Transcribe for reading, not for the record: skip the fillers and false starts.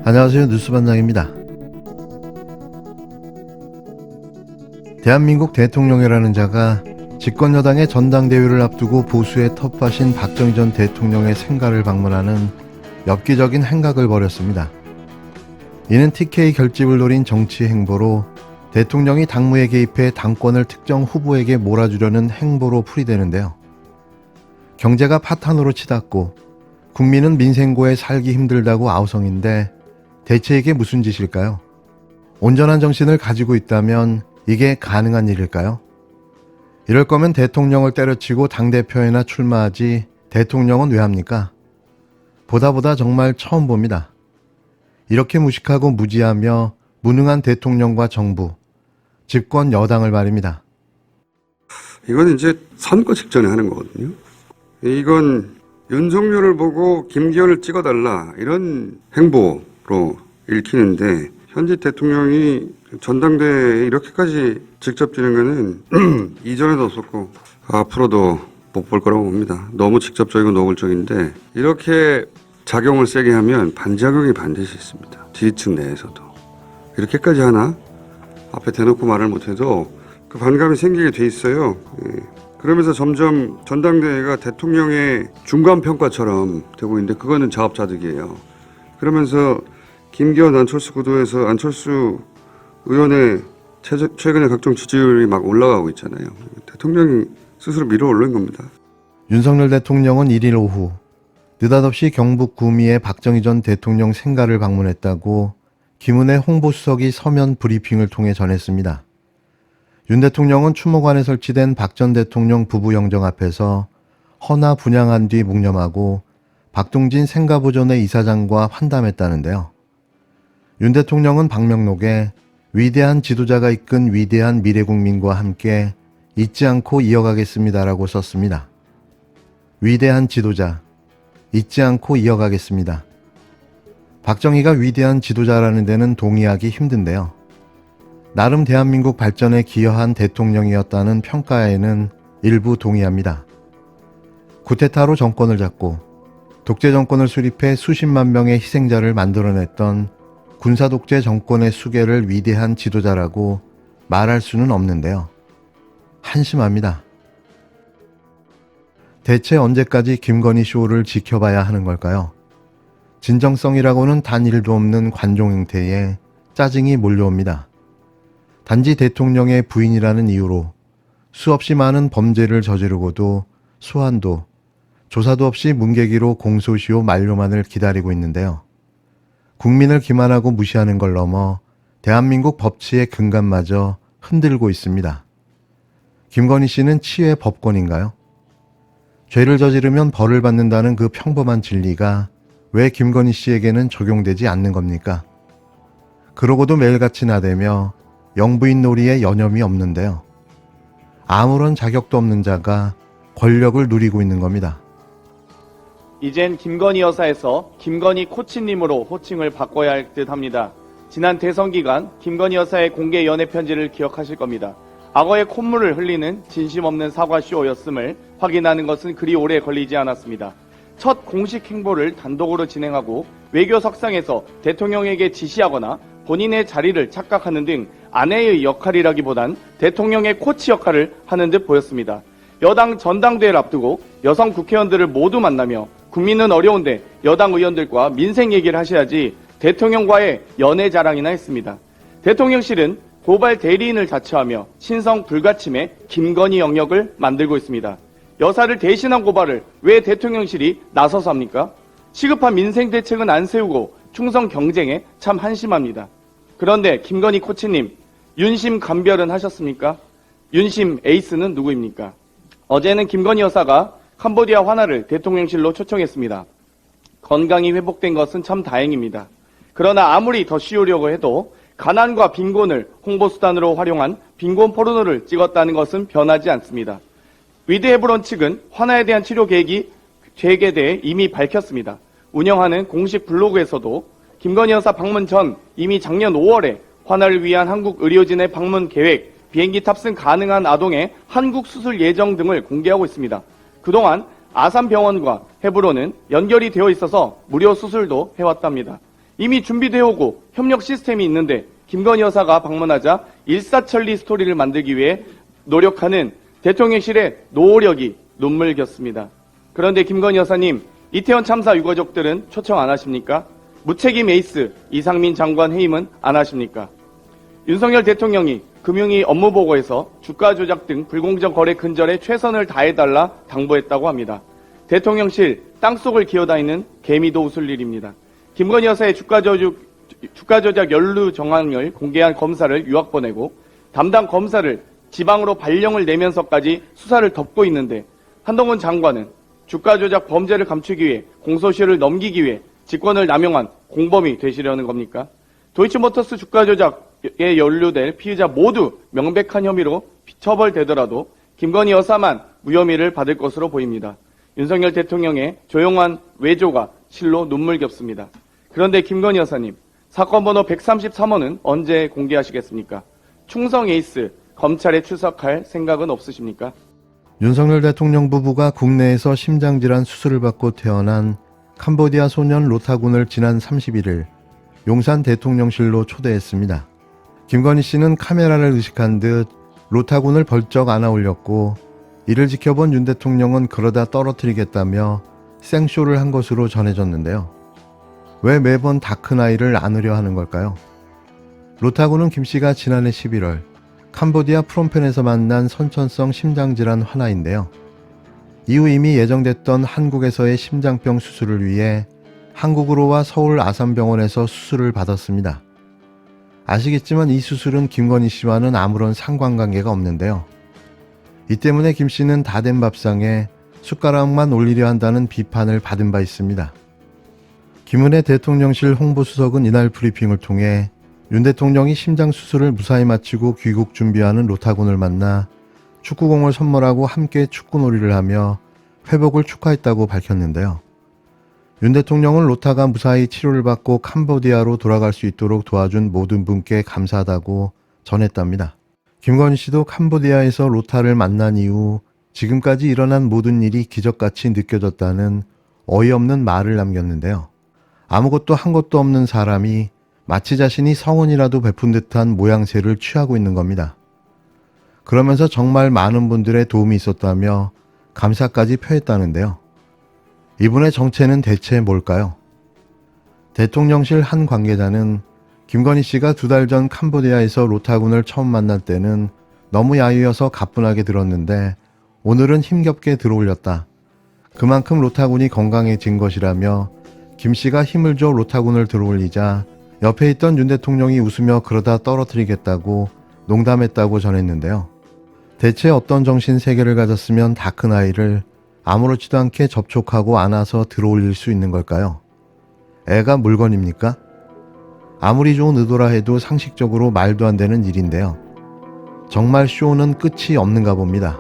안녕하세요. 뉴스반장입니다. 대한민국 대통령이라는 자가 집권여당의 전당대회를 앞두고 보수의 텃밭인 박정희 전 대통령의 생가를 방문하는 엽기적인 행각을 벌였습니다. 이는 TK 결집을 노린 정치 행보로 대통령이 당무에 개입해 당권을 특정 후보에게 몰아주려는 행보로 풀이되는데요. 경제가 파탄으로 치닫고 국민은 민생고에 살기 힘들다고 아우성인데 대체 이게 무슨 짓일까요? 온전한 정신을 가지고 있다면 이게 가능한 일일까요? 이럴 거면 대통령을 때려치고 당대표에나 출마하지 대통령은 왜 합니까? 보다 정말 처음 봅니다. 이렇게 무식하고 무지하며 무능한 대통령과 정부, 집권 여당을 말입니다. 이건 이제 선거 직전에 하는 거거든요. 이건 윤석열을 보고 김기현을 찍어달라 이런 행보로 읽히는데 현재 대통령이 전당대회에 이렇게까지 직접 지는 거는 이전에도 없었고 앞으로도 못 볼 거라고 봅니다. 너무 직접적이고 노골적인데 이렇게 작용을 세게 하면 반작용이 반드시 있습니다. 지지층 내에서도. 이렇게까지 하나? 앞에 대놓고 말을 못해도 그 반감이 생기게 돼 있어요. 그러면서 점점 전당대회가 대통령의 중간평가처럼 되고 있는데 그거는 자업자득이에요. 그러면서 김기현 안철수 구도에서 안철수 의원의 최근에 각종 지지율이 막 올라가고 있잖아요. 대통령이 스스로 밀어 올린 겁니다. 윤석열 대통령은 1일 오후 느닷없이 경북 구미의 박정희 전 대통령 생가를 방문했다고 김은혜 홍보수석이 서면 브리핑을 통해 전했습니다. 윤 대통령은 추모관에 설치된 박 전 대통령 부부 영정 앞에서 헌화 분향한 뒤 묵념하고 박동진 생가보존회 이사장과 환담했다는데요. 윤 대통령은 방명록에 위대한 지도자가 이끈 위대한 미래국민과 함께 잊지 않고 이어가겠습니다라고 썼습니다. 위대한 지도자, 잊지 않고 이어가겠습니다. 박정희가 위대한 지도자라는 데는 동의하기 힘든데요. 나름 대한민국 발전에 기여한 대통령이었다는 평가에는 일부 동의합니다. 쿠데타로 정권을 잡고 독재 정권을 수립해 수십만 명의 희생자를 만들어냈던 군사독재 정권의 수괴를 위대한 지도자라고 말할 수는 없는데요. 한심합니다. 대체 언제까지 김건희 쇼를 지켜봐야 하는 걸까요? 진정성이라고는 단 1도 없는 관종 행태에 짜증이 몰려옵니다. 단지 대통령의 부인이라는 이유로 수없이 많은 범죄를 저지르고도 소환도, 조사도 없이 문개기로 공소시효 만료만을 기다리고 있는데요. 국민을 기만하고 무시하는 걸 넘어 대한민국 법치의 근간마저 흔들고 있습니다. 김건희 씨는 치외 법권인가요? 죄를 저지르면 벌을 받는다는 그 평범한 진리가 왜 김건희 씨에게는 적용되지 않는 겁니까? 그러고도 매일같이 나대며 영부인 놀이에 여념이 없는데요. 아무런 자격도 없는 자가 권력을 누리고 있는 겁니다. 이젠 김건희 여사에서 김건희 코치님으로 호칭을 바꿔야 할 듯 합니다. 지난 대선 기간 김건희 여사의 공개 연애 편지를 기억하실 겁니다. 악어의 콧물을 흘리는 진심 없는 사과쇼였음을 확인하는 것은 그리 오래 걸리지 않았습니다. 첫 공식 행보를 단독으로 진행하고 외교 석상에서 대통령에게 지시하거나 본인의 자리를 착각하는 등 아내의 역할이라기보단 대통령의 코치 역할을 하는 듯 보였습니다. 여당 전당대회를 앞두고 여성 국회의원들을 모두 만나며 국민은 어려운데 여당 의원들과 민생 얘기를 하셔야지 대통령과의 연애 자랑이나 했습니다. 대통령실은 고발 대리인을 자처하며 신성 불가침의 김건희 영역을 만들고 있습니다. 여사를 대신한 고발을 왜 대통령실이 나서서 합니까? 시급한 민생 대책은 안 세우고 충성 경쟁에 참 한심합니다. 그런데 김건희 코치님, 윤심 감별은 하셨습니까? 윤심 에이스는 누구입니까? 어제는 김건희 여사가 캄보디아 환화를 대통령실로 초청했습니다. 건강이 회복된 것은 참 다행입니다. 그러나 아무리 더 씌우려고 해도 가난과 빈곤을 홍보수단으로 활용한 빈곤 포르노를 찍었다는 것은 변하지 않습니다. 위드 헤브론 측은 환화에 대한 치료 계획에 대해 이미 밝혔습니다. 운영하는 공식 블로그에서도 김건희 여사 방문 전 이미 작년 5월에 환화를 위한 한국 의료진의 방문 계획, 비행기 탑승 가능한 아동의 한국 수술 예정 등을 공개하고 있습니다. 그동안 아산병원과 헤브론은 연결이 되어 있어서 무료 수술도 해왔답니다. 이미 준비되어 오고 협력 시스템이 있는데 김건희 여사가 방문하자 일사천리 스토리를 만들기 위해 노력하는 대통령실의 노력이 눈물겼습니다. 그런데 김건희 여사님, 이태원 참사 유가족들은 초청 안 하십니까? 무책임 에이스 이상민 장관 해임은 안 하십니까? 윤석열 대통령이 금융위 업무보고에서 주가 조작 등 불공정 거래 근절에 최선을 다해달라 당부했다고 합니다. 대통령실 땅속을 기어다니는 개미도 웃을 일입니다. 김건희 여사의 주가 조작 연루 정황을 공개한 검사를 유학 보내고 담당 검사를 지방으로 발령을 내면서까지 수사를 덮고 있는데 한동훈 장관은 주가 조작 범죄를 감추기 위해 공소시효를 넘기기 위해 직권을 남용한 공범이 되시려는 겁니까? 도이치모터스 주가 조작에 연루될 피의자 모두 명백한 혐의로 처벌되더라도 김건희 여사만 무혐의를 받을 것으로 보입니다. 윤석열 대통령의 조용한 외조가 실로 눈물겹습니다. 그런데 김건희 여사님, 사건 번호 133호는 언제 공개하시겠습니까? 충성 에이스 검찰에 출석할 생각은 없으십니까? 윤석열 대통령 부부가 국내에서 심장질환 수술을 받고 태어난 캄보디아 소년 로타군을 지난 31일 용산 대통령실로 초대했습니다. 김건희 씨는 카메라를 의식한 듯 로타군을 벌쩍 안아 올렸고 이를 지켜본 윤 대통령은 그러다 떨어뜨리겠다며 생쇼를 한 것으로 전해졌는데요. 왜 매번 다 큰 아이를 안으려 하는 걸까요? 로타군은 김 씨가 지난해 11월 캄보디아 프롬펜에서 만난 선천성 심장질환 환아인데요. 이후 이미 예정됐던 한국에서의 심장병 수술을 위해 한국으로 와 서울 아산병원에서 수술을 받았습니다. 아시겠지만 이 수술은 김건희 씨와는 아무런 상관관계가 없는데요. 이 때문에 김 씨는 다 된 밥상에 숟가락만 올리려 한다는 비판을 받은 바 있습니다. 김은혜 대통령실 홍보수석은 이날 브리핑을 통해 윤 대통령이 심장 수술을 무사히 마치고 귀국 준비하는 로타군을 만나 축구공을 선물하고 함께 축구놀이를 하며 회복을 축하했다고 밝혔는데요. 윤 대통령은 로타가 무사히 치료를 받고 캄보디아로 돌아갈 수 있도록 도와준 모든 분께 감사하다고 전했답니다. 김건희 씨도 캄보디아에서 로타를 만난 이후 지금까지 일어난 모든 일이 기적같이 느껴졌다는 어이없는 말을 남겼는데요. 아무것도 한 것도 없는 사람이 마치 자신이 성은이라도 베푼 듯한 모양새를 취하고 있는 겁니다. 그러면서 정말 많은 분들의 도움이 있었다며 감사까지 표했다는데요. 이분의 정체는 대체 뭘까요? 대통령실 한 관계자는 김건희 씨가 2달 전 캄보디아에서 로타군을 처음 만날 때는 너무 야유여서 가뿐하게 들었는데 오늘은 힘겹게 들어올렸다. 그만큼 로타군이 건강해진 것이라며 김 씨가 힘을 줘 로타군을 들어올리자 옆에 있던 윤 대통령이 웃으며 그러다 떨어뜨리겠다고 농담했다고 전했는데요. 대체 어떤 정신 세계를 가졌으면 다 큰 아이를 아무렇지도 않게 접촉하고 안아서 들어올릴 수 있는 걸까요? 애가 물건입니까? 아무리 좋은 의도라 해도 상식적으로 말도 안 되는 일인데요. 정말 쇼는 끝이 없는가 봅니다.